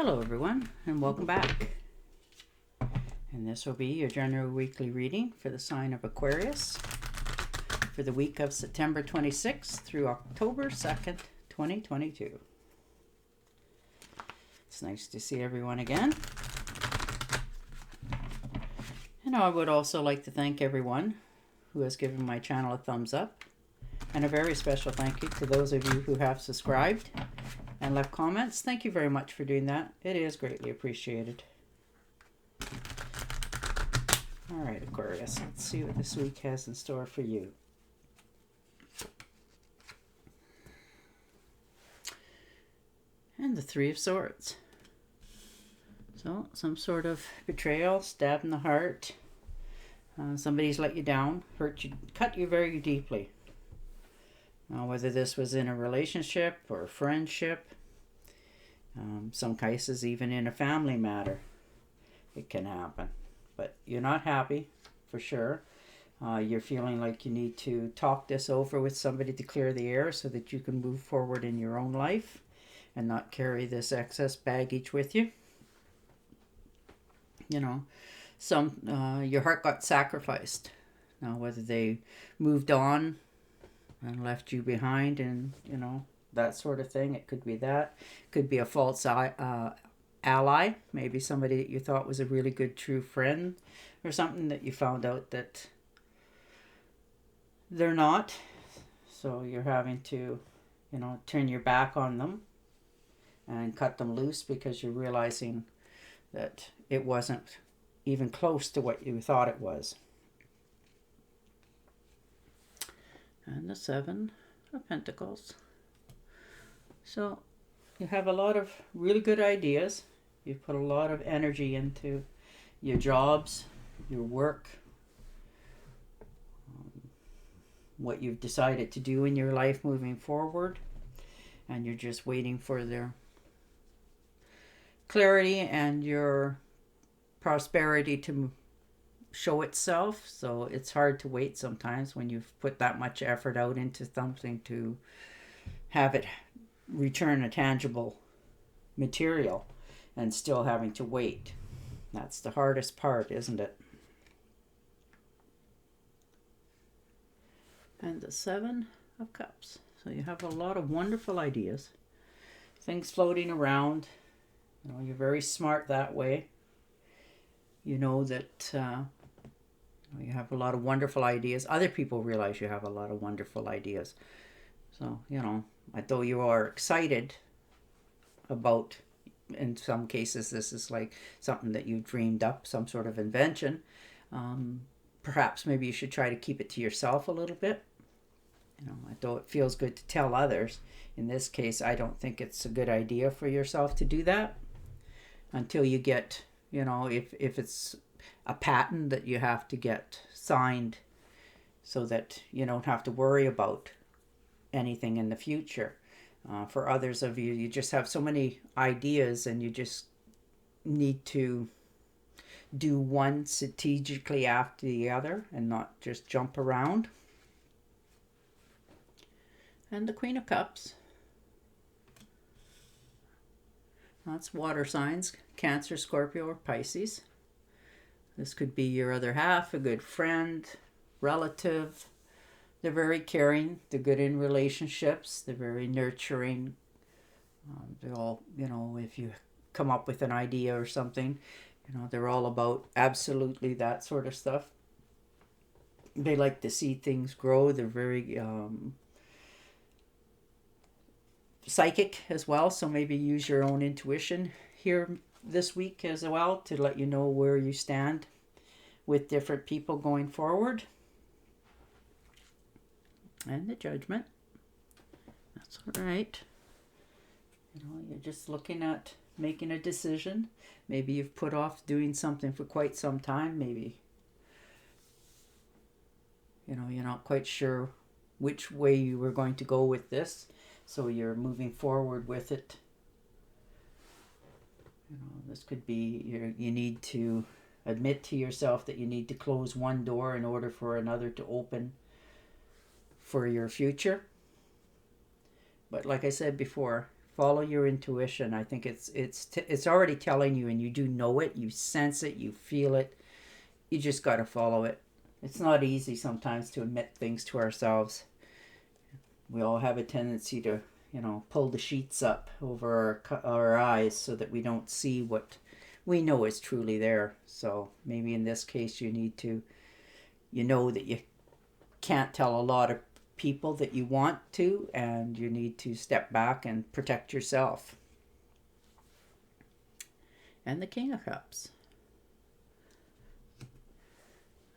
Hello everyone and welcome back. And this will be your general weekly reading for the sign of Aquarius for the week of September 26th through October 2nd, 2022. It's nice to see everyone again. And I would also like to thank everyone who has given my channel a thumbs up. And a very special thank you to those of you who have subscribed and left comments. Thank you very much for doing that. It is greatly appreciated. All right, Aquarius, let's see what this week has in store for you. And the Three of Swords. So, some sort of betrayal, stab in the heart. Somebody's let you down, hurt you, cut you very deeply. Now, whether this was in a relationship or a friendship, some cases even in a family matter, it can happen. But you're not happy, for sure. You're feeling like you need to talk this over with somebody to clear the air so that you can move forward in your own life and not carry this excess baggage with you. You know, your heart got sacrificed. Now, whether they moved on and left you behind and, that sort of thing. It could be that. Could be a false ally. Maybe somebody that you thought was a really good, true friend or something that you found out that they're not. So you're having to, turn your back on them and cut them loose because you're realizing that it wasn't even close to what you thought it was. And the Seven of Pentacles. So you have a lot of really good ideas. You've put a lot of energy into your jobs, your work, what you've decided to do in your life moving forward. And you're just waiting for their clarity and your prosperity to show itself. So it's hard to wait sometimes when you've put that much effort out into something to have it return a tangible material and still having to wait. That's the hardest part, isn't it? And the Seven of Cups. So you have a lot of wonderful ideas, things floating around. You're very smart that way. You know that you have a lot of wonderful ideas. Other people realize you have a lot of wonderful ideas. So, although you are excited about, in some cases, this is like something that you dreamed up, some sort of invention. Perhaps maybe you should try to keep it to yourself a little bit. Although it feels good to tell others. In this case, I don't think it's a good idea for yourself to do that until you get, if it's a patent that you have to get signed so that you don't have to worry about anything in the future. For others of you, you just have so many ideas and you just need to do one strategically after the other and not just jump around. And the Queen of Cups. That's water signs, Cancer, Scorpio, or Pisces. This could be your other half, a good friend, relative. They're very caring. They're good in relationships. They're very nurturing. They're all, if you come up with an idea or something, they're all about absolutely that sort of stuff. They like to see things grow. They're very psychic as well. So maybe use your own intuition here this week as well to let you know where you stand with different people going forward. And the Judgment. That's all right. You're just looking at making a decision. Maybe you've put off doing something for quite some time. Maybe, you're not quite sure which way you were going to go with this. So you're moving forward with it. This could be you need to admit to yourself that you need to close one door in order for another to open for your future. But like I said before, Follow your intuition. I think it's already telling you, and you do know it. You sense it. You feel it. You just got to follow it. It's not easy sometimes to admit things to ourselves. We all have a tendency to, pull the sheets up over our eyes so that we don't see what we know is truly there. So maybe in this case you need to, that you can't tell a lot of people that you want to, and you need to step back and protect yourself. And the King of Cups.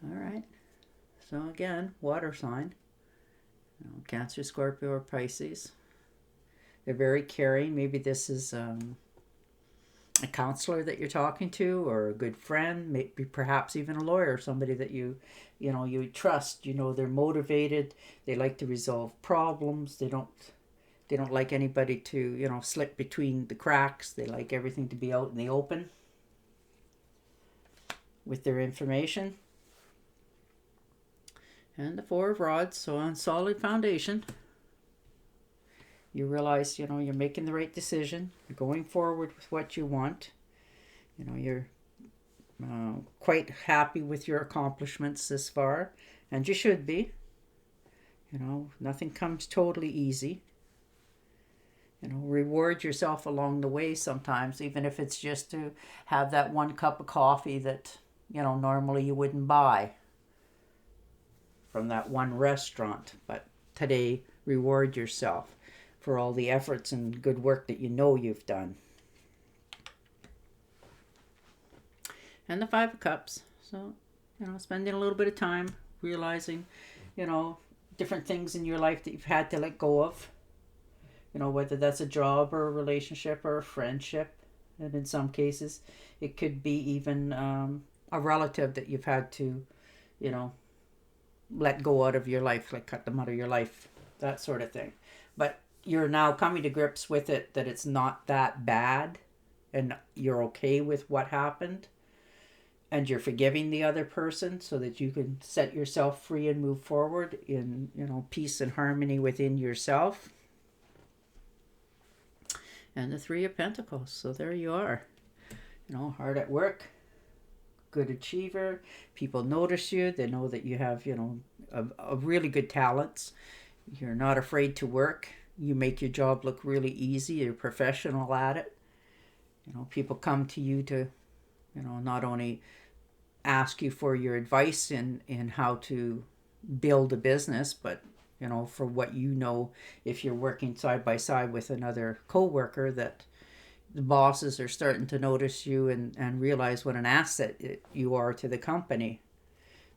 All right. So again, water sign. Cancer, Scorpio, or Pisces. They're very caring. Maybe this is a counselor that you're talking to, or a good friend, maybe perhaps even a lawyer, somebody that you trust. They're motivated. They like to resolve problems. They don't like anybody to slip between the cracks. They like everything to be out in the open with their information. And the Four of Rods, so on solid foundation. You realize, you're making the right decision. You're going forward with what you want. You're quite happy with your accomplishments this far. And you should be. Nothing comes totally easy. Reward yourself along the way sometimes, even if it's just to have that one cup of coffee that, normally you wouldn't buy from that one restaurant. But today, reward yourself for all the efforts and good work that you've done. And the Five of Cups. So, spending a little bit of time realizing, different things in your life that you've had to let go of. Whether that's a job or a relationship or a friendship. And in some cases, it could be even a relative that you've had to, let go out of your life, like cut them out of your life, that sort of thing. But you're now coming to grips with it, that it's not that bad, and you're okay with what happened, and you're forgiving the other person so that you can set yourself free and move forward in, peace and harmony within yourself. And the Three of Pentacles. So there you are. Hard at work, good achiever. People notice you. They know that you have, a really good talents. You're not afraid to work. You make your job look really easy. You're professional at it. People come to you to, not only ask you for your advice in how to build a business, but, for what if you're working side by side with another co-worker, that the bosses are starting to notice you and realize what an asset you are to the company.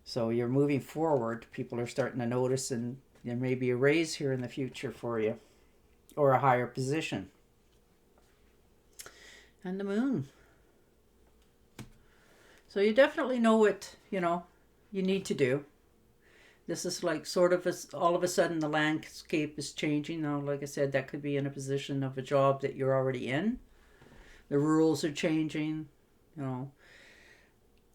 So you're moving forward. People are starting to notice, and there may be a raise here in the future for you, or a higher position. And the Moon. So you definitely know what, you need to do. This is like sort of all of a sudden the landscape is changing. Now, like I said, that could be in a position of a job that you're already in. The rules are changing,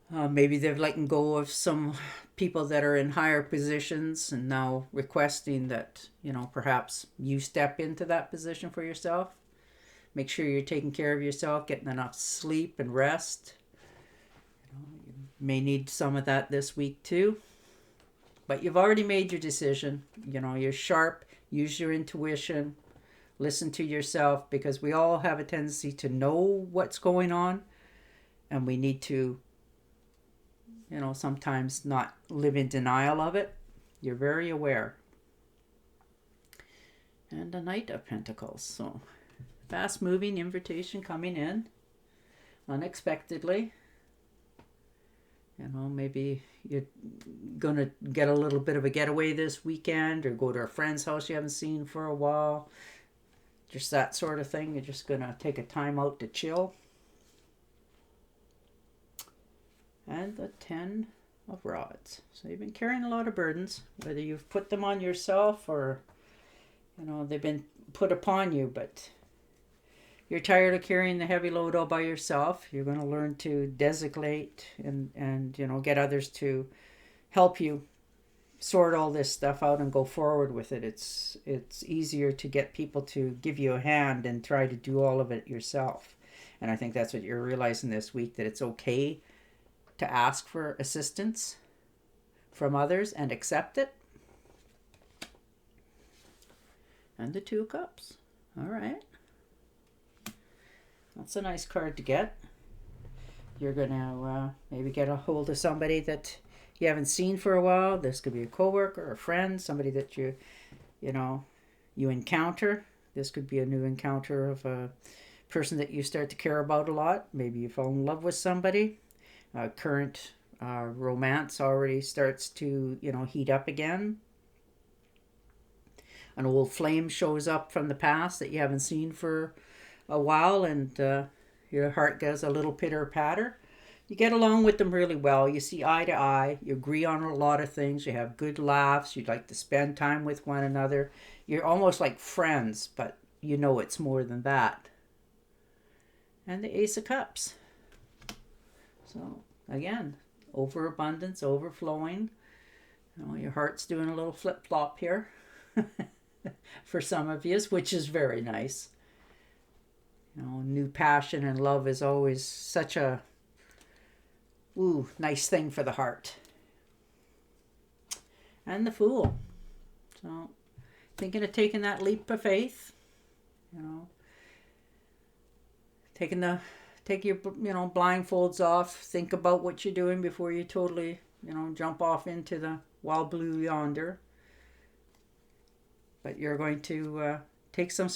maybe they're letting go of some people that are in higher positions and now requesting that, perhaps you step into that position for yourself. Make sure you're taking care of yourself, getting enough sleep and rest. You may need some of that this week too. But you've already made your decision. You're sharp. Use your intuition. Listen to yourself, because we all have a tendency to know what's going on. And we need to, sometimes not live in denial of it. You're very aware. And a Knight of Pentacles. So fast moving invitation coming in unexpectedly. Maybe you're going to get a little bit of a getaway this weekend, or go to a friend's house you haven't seen for a while. Just that sort of thing. You're just going to take a time out to chill. And the 10 of Rods. So you've been carrying a lot of burdens, whether you've put them on yourself or, they've been put upon you, but you're tired of carrying the heavy load all by yourself. You're going to learn to designate and get others to help you sort all this stuff out and go forward with it. It's easier to get people to give you a hand and try to do all of it yourself. And I think that's what you're realizing this week, that it's okay to ask for assistance from others and accept it. And the Two of Cups. All right. That's a nice card to get. You're going to maybe get a hold of somebody that you haven't seen for a while. This could be a coworker, a friend, somebody that you encounter. This could be a new encounter of a person that you start to care about a lot. Maybe you fall in love with somebody. Current romance already starts to, heat up again. An old flame shows up from the past that you haven't seen for a while, and your heart does a little pitter patter. You get along with them really well. You see eye to eye. You agree on a lot of things. You have good laughs. You'd like to spend time with one another. You're almost like friends, but you know it's more than that. And the Ace of Cups. So again, overabundance, overflowing. Your heart's doing a little flip-flop here for some of you, which is very nice. New passion and love is always such a nice thing for the heart. And the Fool. So, thinking of taking that leap of faith. Take your blindfolds off. Think about what you're doing before you totally jump off into the wild blue yonder. But you're going to take some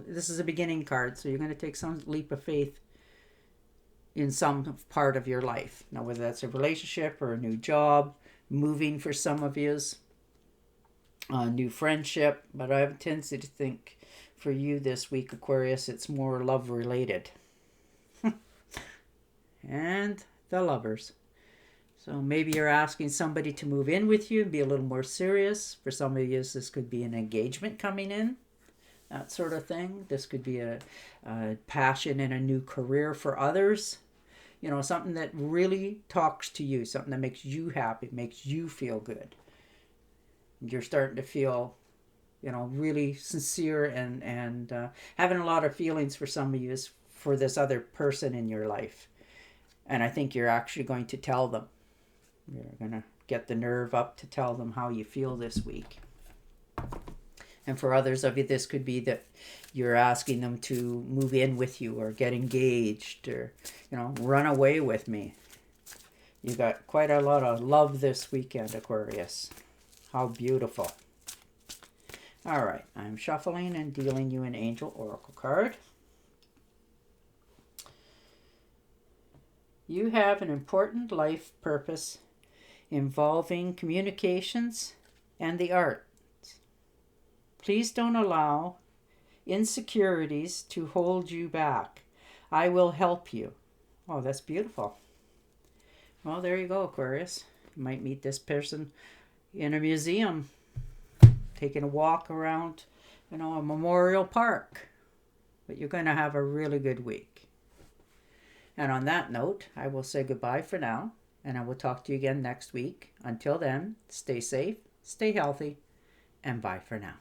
this is a beginning card, so you're going to take some leap of faith in some part of your life. Now, whether that's a relationship or a new job, moving for some of yous, a new friendship. But I have a tendency to think for you this week, Aquarius, it's more love related. And the Lovers. So maybe you're asking somebody to move in with you and be a little more serious. For some of you, this could be an engagement coming in, that sort of thing. This could be a passion in a new career for others. Something that really talks to you, something that makes you happy, makes you feel good. You're starting to feel, really sincere and having a lot of feelings for some of you for this other person in your life. And I think you're actually going to tell them. You're going to get the nerve up to tell them how you feel this week. And for others of you, this could be that you're asking them to move in with you or get engaged or, run away with me. You got quite a lot of love this weekend, Aquarius. How beautiful. All right, I'm shuffling and dealing you an Angel Oracle card. You have an important life purpose involving communications and the arts. Please don't allow insecurities to hold you back. I will help you. Oh, that's beautiful. Well, there you go, Aquarius. You might meet this person in a museum, taking a walk around, a memorial park. But you're going to have a really good week. And on that note, I will say goodbye for now, and I will talk to you again next week. Until then, stay safe, stay healthy, and bye for now.